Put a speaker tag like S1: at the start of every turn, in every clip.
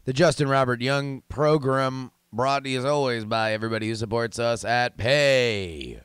S1: The Justin Robert Young program brought to you as always by everybody who supports us at PayJury.com.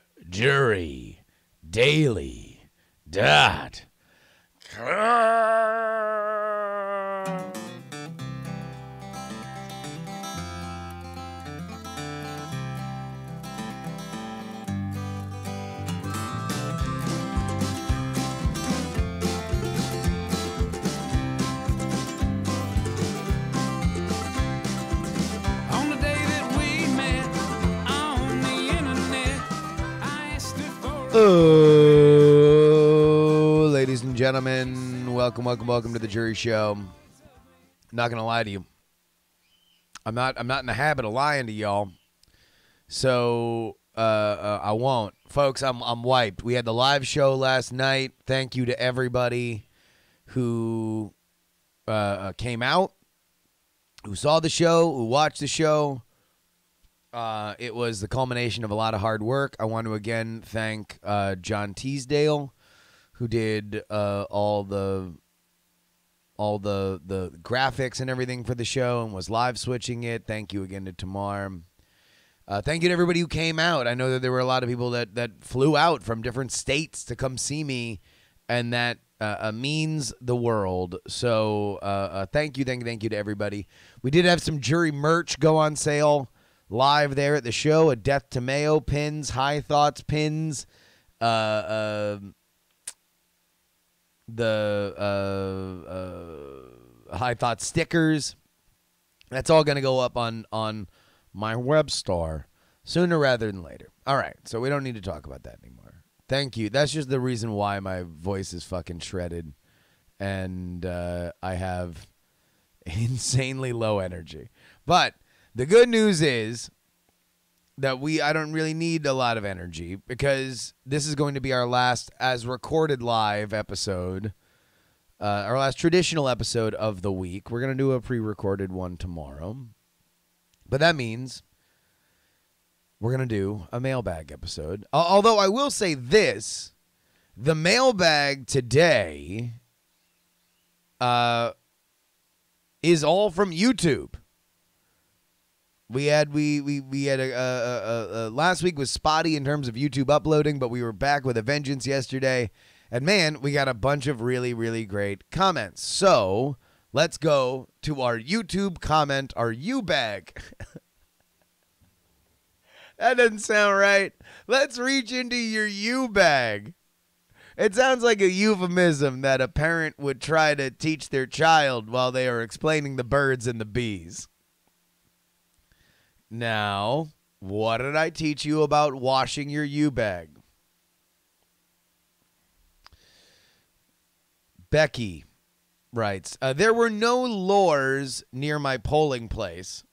S1: Oh, ladies and gentlemen, welcome to the JuRY Show. Not gonna lie to you, I'm not in the habit of lying to y'all, so I won't, folks. I'm wiped. We had the live show last night. Thank you to everybody who came out, who saw the show, who watched the show. It was the culmination of a lot of hard work. I want to again thank John Teasdale, who did all the graphics and everything for the show and was live switching it. Thank you again to Tamar. Thank you to everybody who came out. I know that there were a lot of people that flew out from different states to come see me, and that means the world. So thank you to everybody. We did have some JuRY merch go on sale live there at the show. A Death to Mayo pins, High Thoughts pins, the High Thoughts stickers. That's all going to go up on my web store sooner rather than later. All right, so we don't need to talk about that anymore. Thank you. That's just the reason why my voice is fucking shredded, and I have insanely low energy. But the good news is that I don't really need a lot of energy, because this is going to be our last as recorded live episode, our last traditional episode of the week. We're going to do a pre-recorded one tomorrow, but that means we're going to do a mailbag episode. Although I will say this, the mailbag today is all from YouTube. We had last week was spotty in terms of YouTube uploading, but we were back with a vengeance yesterday. And man, we got a bunch of really, really great comments. So let's go to our YouTube comment, our U-bag. That doesn't sound right. Let's reach into your U-bag. It sounds like a euphemism that a parent would try to teach their child while they are explaining the birds and the bees. Now, what did I teach you about washing your U-bag? Becky writes, there were no lures near my polling place,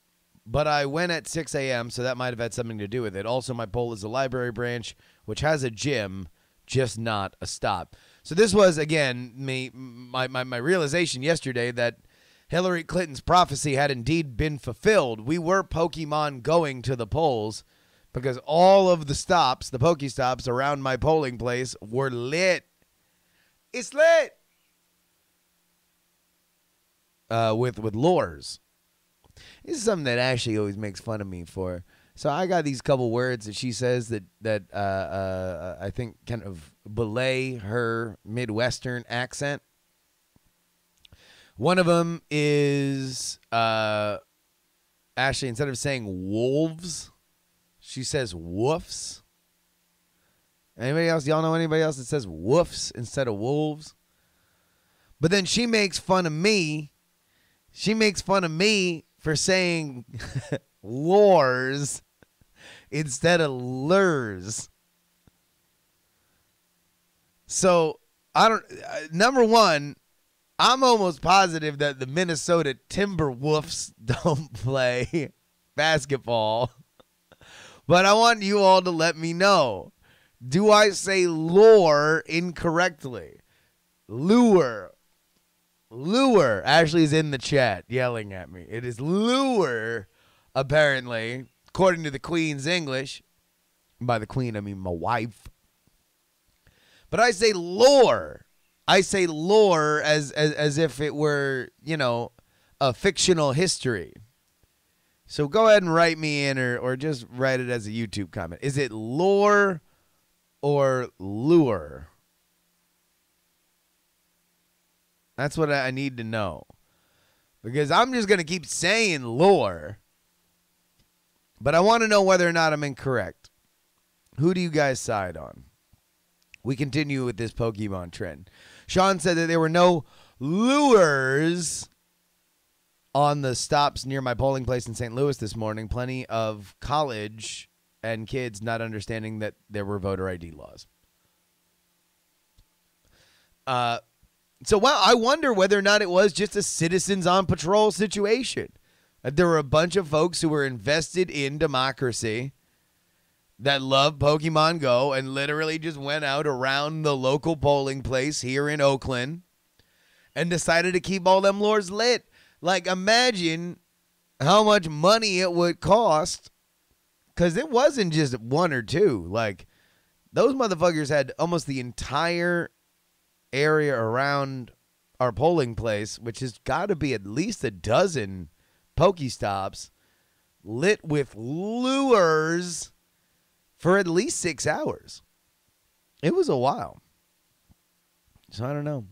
S1: but I went at 6 a.m., so that might have had something to do with it. Also, my poll is a library branch, which has a gym, just not a stop. So this was, again, my realization yesterday that Hillary Clinton's prophecy had indeed been fulfilled. We were Pokemon going to the polls, because all of the stops, the Pokestops around my polling place, were lit. It's lit with lures. This is something that Ashley always makes fun of me for. So I got these couple words that she says that I think kind of belay her Midwestern accent. One of them is, Ashley, instead of saying wolves, she says woofs. Anybody else? Y'all know anybody else that says woofs instead of wolves? But then she makes fun of me. She makes fun of me for saying lures instead of lures. So, number one, I'm almost positive that the Minnesota Timberwolves don't play basketball. But I want you all to let me know. Do I say lure incorrectly? Lure. Lure. Ashley's in the chat yelling at me. It is lure, apparently, according to the Queen's English. And by the Queen, I mean my wife. But I say lure. I say lure as if it were, a fictional history. So go ahead and write me in or just write it as a YouTube comment. Is it lore or lure? That's what I need to know. Because I'm just going to keep saying lore. But I want to know whether or not I'm incorrect. Who do you guys side on? We continue with this Pokemon trend. Sean said that there were no lures on the stops near my polling place in St. Louis this morning. Plenty of college and kids not understanding that there were voter ID laws. So, well, I wonder whether or not it was just a citizens on patrol situation. There were a bunch of folks who were invested in democracy that loved Pokemon Go and literally just went out around the local polling place here in Oakland and decided to keep all them lures lit. Like, imagine how much money it would cost, because it wasn't just one or two. Like, those motherfuckers had almost the entire area around our polling place, which has got to be at least a dozen Pokestops, lit with lures for at least 6 hours. It was a while. So I don't know.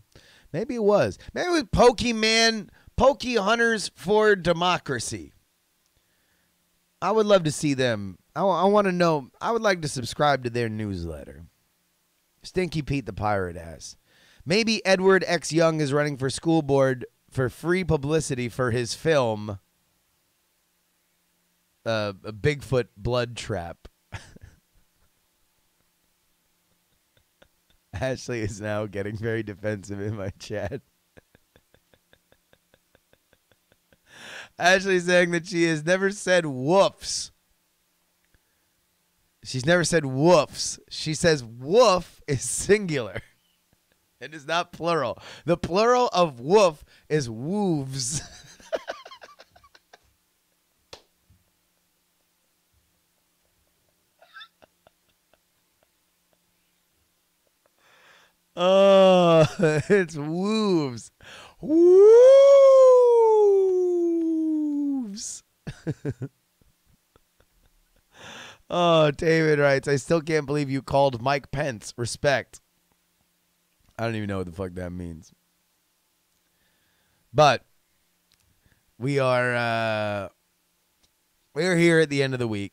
S1: Maybe it was. Maybe it was Pokemon, Poke Hunters for Democracy. I would love to see them. I want to know. I would like to subscribe to their newsletter. Stinky Pete the Pirate ass. Maybe Edward X. Young is running for school board for free publicity for his film, a Bigfoot Blood Trap. Ashley is now getting very defensive in my chat. Ashley's saying that she has never said woofs. She's never said woofs. She says woof is singular. It is not plural. The plural of woof is woofs. Oh, it's woofs. Woofs. Oh, David writes, I still can't believe you called Mike Pence. Respect. I don't even know what the fuck that means. But we're here at the end of the week.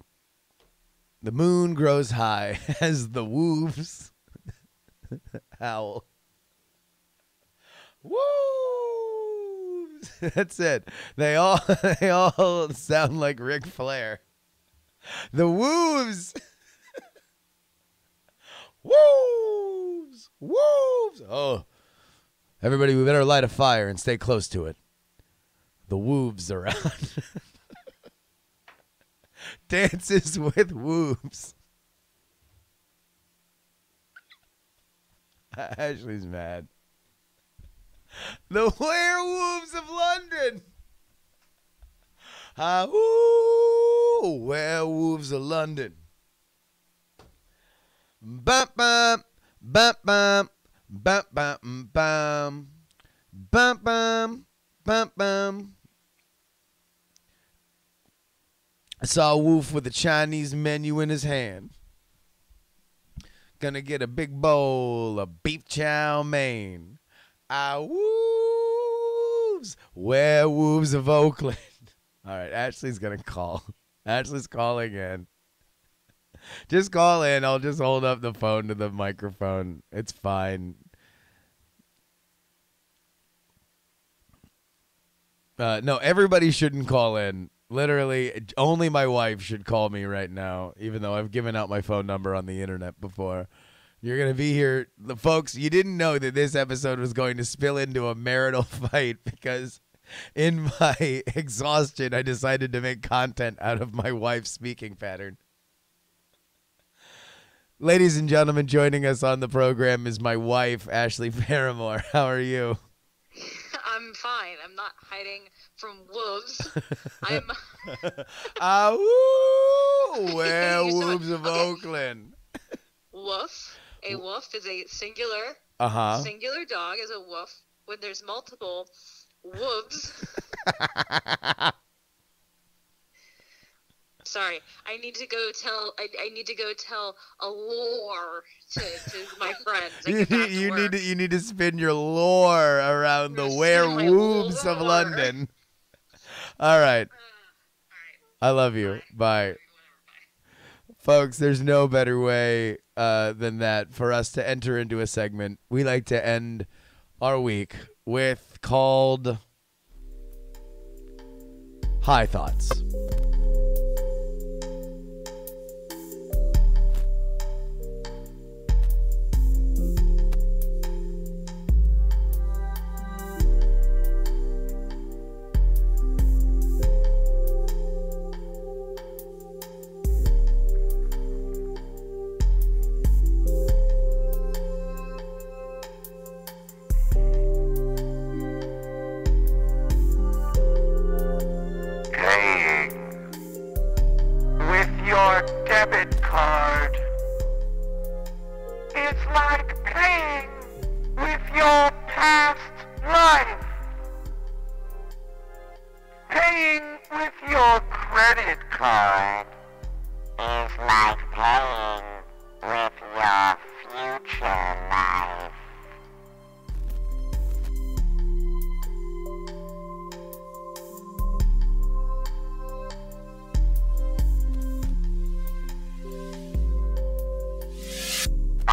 S1: The moon grows high as the wolves howl. Wolves. That's it. They all sound like Ric Flair. The wolves. Wolves! Wolves! Oh, everybody, we better light a fire and stay close to it. The wolves are out. Dances with wolves. Ashley's mad. The WereWooves of London. Ooh, WereWooves of London. Bum bum bum bum bum bum bum bum bum bum bum. I saw a wolf with a Chinese menu in his hand. Gonna get a big bowl of beef chow mein. Wolves, WereWooves of Oakland. All right, Ashley's gonna call. Ashley's calling in. Just call in. I'll just hold up the phone to the microphone. It's fine. No, everybody shouldn't call in. Literally, only my wife should call me right now, even though I've given out my phone number on the internet before. You're going to be here. The folks, you didn't know that this episode was going to spill into a marital fight because in my exhaustion, I decided to make content out of my wife's speaking pattern. Ladies and gentlemen, joining us on the program is my wife, Ashley Paramore. How are you?
S2: I'm fine. I'm not hiding from wolves. I'm...
S1: WereWooves of Oakland.
S2: Woof. A woof is a singular.
S1: Uh-huh.
S2: Singular dog is a woof. When there's multiple wolves, Sorry, I need to go tell. I need to go tell a lore to my friends. And get back to work.
S1: You need to spin your lore around the
S2: Spin my
S1: WereWooves of
S2: lore.
S1: London. All right.
S2: All
S1: I love you. Bye. Folks, there's no better way than that for us to enter into a segment we like to end our week with, called High Thoughts.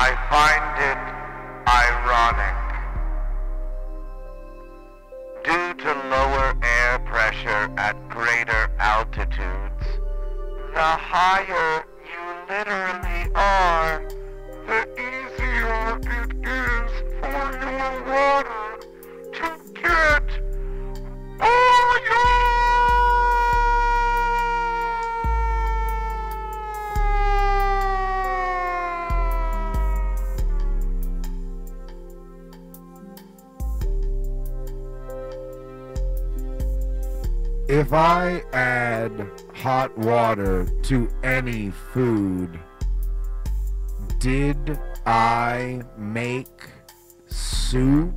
S3: I find it ironic. Due to lower air pressure at greater altitudes, the higher you literally are, the easier it is for your water to get
S4: If I add hot water to any food, did I make soup?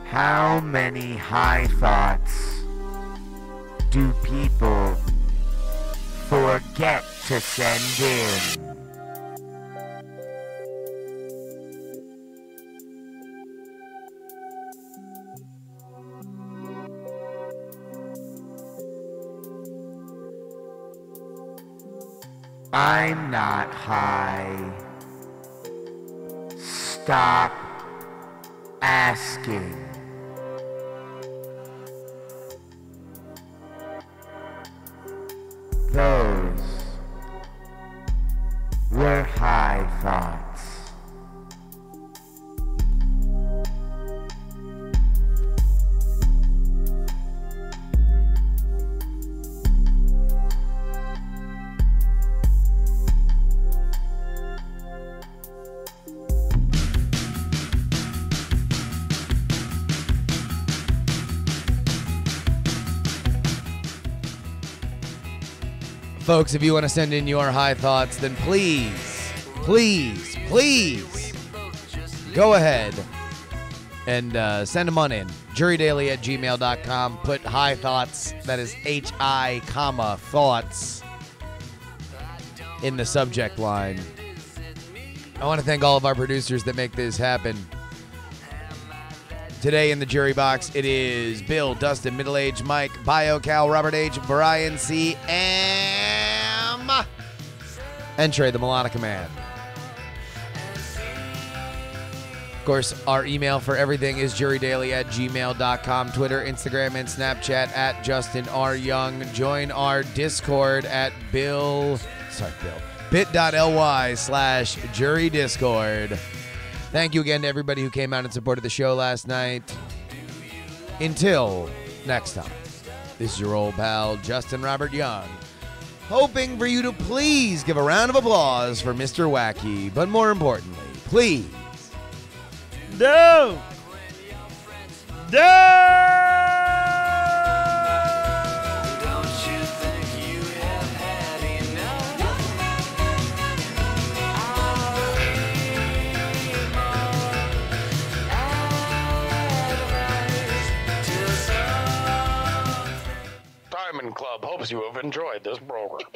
S4: How many high thoughts do people forget to send in? I'm not high. Stop asking. Those were high thoughts.
S1: Folks, if you want to send in your high thoughts, then please go ahead and send them on in. JuRYDaily@gmail.com. Put high thoughts, that is HI, thoughts, in the subject line. I want to thank all of our producers that make this happen. Today in the jury box, it is Bill, Dustin, Middle Age Mike, Bio, Cal, Robert H, Brian C, and Trey, the Melodica Man. Of course, our email for everything is JuRYDaily@gmail.com. Twitter, Instagram, and Snapchat at Justin R. Young. Join our Discord at bit.ly/JuRyDiscord. Thank you again to everybody who came out and supported the show last night. Until next time, this is your old pal, Justin Robert Young, hoping for you to please give a round of applause for Mr. Wacky, but more importantly, please, don't
S5: you think you have had enough? Club hopes you have enjoyed this program.